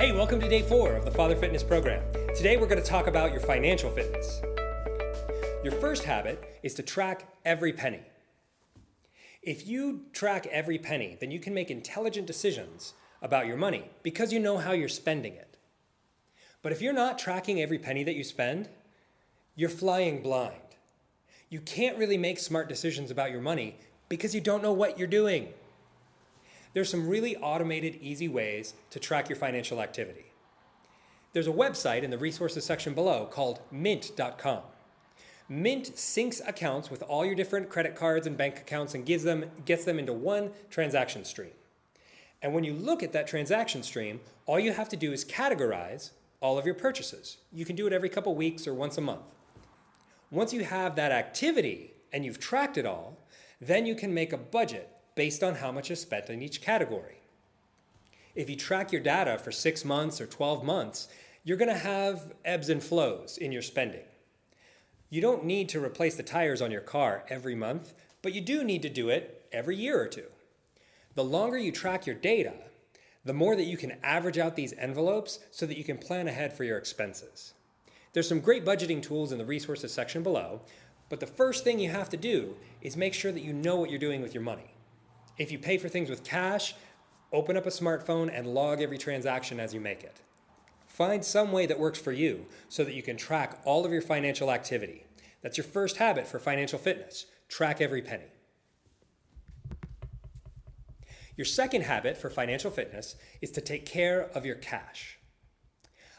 Hey, welcome to day 4 of the Father Fitness program. Today we're going to talk about your financial fitness. Your first habit is to track every penny. If you track every penny, then you can make intelligent decisions about your money because you know how you're spending it. But if you're not tracking every penny that you spend, you're flying blind. You can't really make smart decisions about your money because you don't know what you're doing. There's some really automated, easy ways to track your financial activity. There's a website in the resources section below called mint.com. Mint syncs accounts with all your different credit cards and bank accounts and gets them into one transaction stream. And when you look at that transaction stream, all you have to do is categorize all of your purchases. You can do it every couple weeks or once a month. Once you have that activity and you've tracked it all, then you can make a budget based on how much is spent in each category. If you track your data for 6 months or 12 months, you're going to have ebbs and flows in your spending. You don't need to replace the tires on your car every month, but you do need to do it every year or two. The longer you track your data, the more that you can average out these envelopes so that you can plan ahead for your expenses. There's some great budgeting tools in the resources section below, but the first thing you have to do is make sure that you know what you're doing with your money. If you pay for things with cash, open up a smartphone and log every transaction as you make it. Find some way that works for you so that you can track all of your financial activity. That's your first habit for financial fitness. Track every penny. Your second habit for financial fitness is to take care of your cash.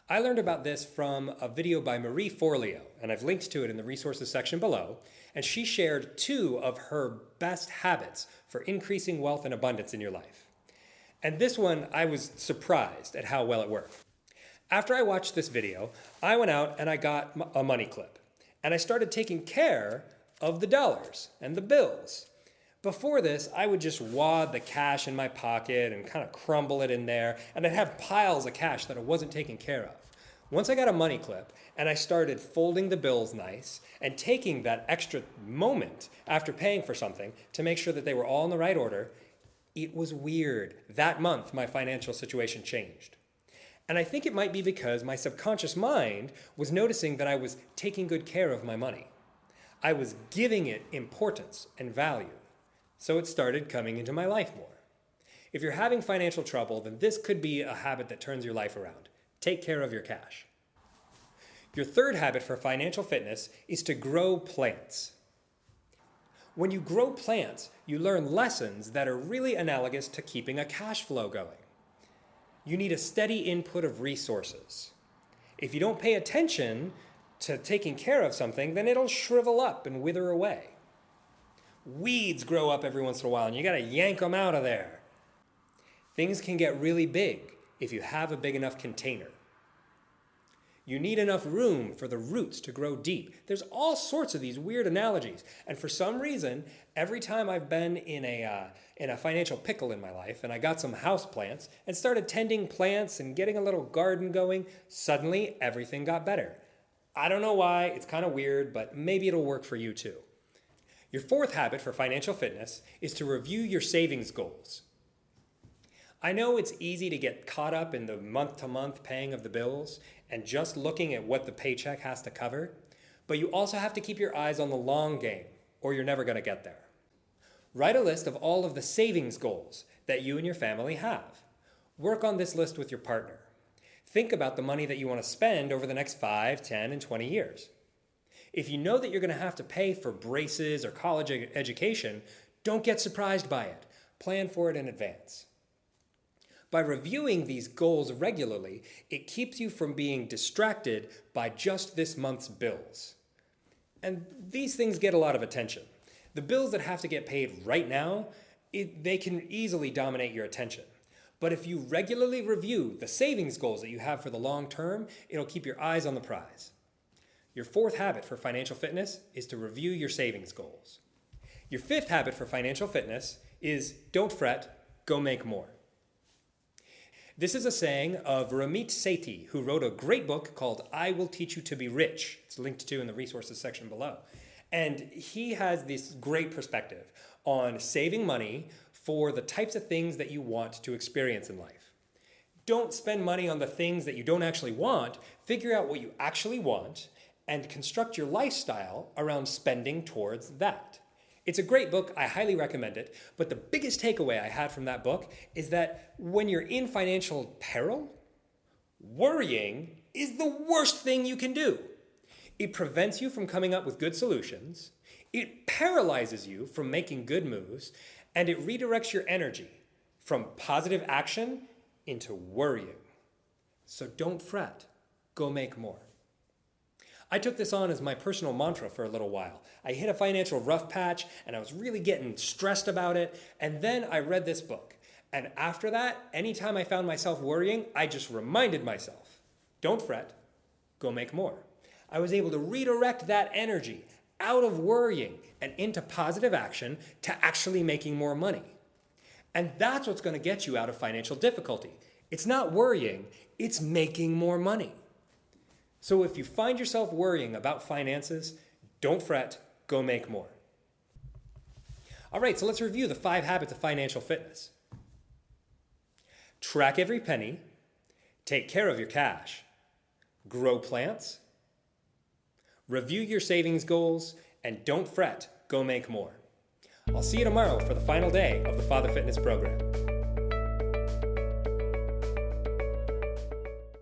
I learned about this from a video by Marie Forleo, and I've linked to it in the resources section below, and she shared 2 of her best habits for increasing wealth and abundance in your life. And this one, I was surprised at how well it worked. After I watched this video, I went out and I got a money clip, and I started taking care of the dollars and the bills. Before this, I would just wad the cash in my pocket and kind of crumble it in there, and I'd have piles of cash that I wasn't taking care of. Once I got a money clip and I started folding the bills nice and taking that extra moment after paying for something to make sure that they were all in the right order, it was weird. That month, my financial situation changed. And I think it might be because my subconscious mind was noticing that I was taking good care of my money. I was giving it importance and value. So it started coming into my life more. If you're having financial trouble, then this could be a habit that turns your life around. Take care of your cash. Your third habit for financial fitness is to grow plants. When you grow plants, you learn lessons that are really analogous to keeping a cash flow going. You need a steady input of resources. If you don't pay attention to taking care of something, then it'll shrivel up and wither away. Weeds grow up every once in a while, and you gotta yank them out of there. Things can get really big if you have a big enough container. You need enough room for the roots to grow deep. There's all sorts of these weird analogies, and for some reason, every time I've been in a financial pickle in my life, and I got some house plants and started tending plants and getting a little garden going, suddenly everything got better. I don't know why, it's kind of weird, but maybe it'll work for you too. Your fourth habit for financial fitness is to review your savings goals. I know it's easy to get caught up in the month-to-month paying of the bills and just looking at what the paycheck has to cover, but you also have to keep your eyes on the long game, or you're never going to get there. Write a list of all of the savings goals that you and your family have. Work on this list with your partner. Think about the money that you want to spend over the next 5, 10, and 20 years. If you know that you're going to have to pay for braces or college education, don't get surprised by it. Plan for it in advance. By reviewing these goals regularly, it keeps you from being distracted by just this month's bills. And these things get a lot of attention. The bills that have to get paid right now, they can easily dominate your attention. But if you regularly review the savings goals that you have for the long term, it'll keep your eyes on the prize. Your fourth habit for financial fitness is to review your savings goals. Your fifth habit for financial fitness is don't fret, go make more. This is a saying of Ramit Sethi, who wrote a great book called I Will Teach You to Be Rich. It's linked to in the resources section below. And he has this great perspective on saving money for the types of things that you want to experience in life. Don't spend money on the things that you don't actually want. Figure out what you actually want and construct your lifestyle around spending towards that. It's a great book. I highly recommend it. But the biggest takeaway I had from that book is that when you're in financial peril, worrying is the worst thing you can do. It prevents you from coming up with good solutions. It paralyzes you from making good moves. And it redirects your energy from positive action into worrying. So don't fret. Go make more. I took this on as my personal mantra for a little while. I hit a financial rough patch and I was really getting stressed about it. And then I read this book. And after that, anytime I found myself worrying, I just reminded myself, don't fret, go make more. I was able to redirect that energy out of worrying and into positive action to actually making more money. And that's what's going to get you out of financial difficulty. It's not worrying, it's making more money. So if you find yourself worrying about finances, don't fret, go make more. All right, so let's review the 5 habits of financial fitness. Track every penny, take care of your cash, grow plants, review your savings goals, and don't fret, go make more. I'll see you tomorrow for the final day of the Father Fitness program.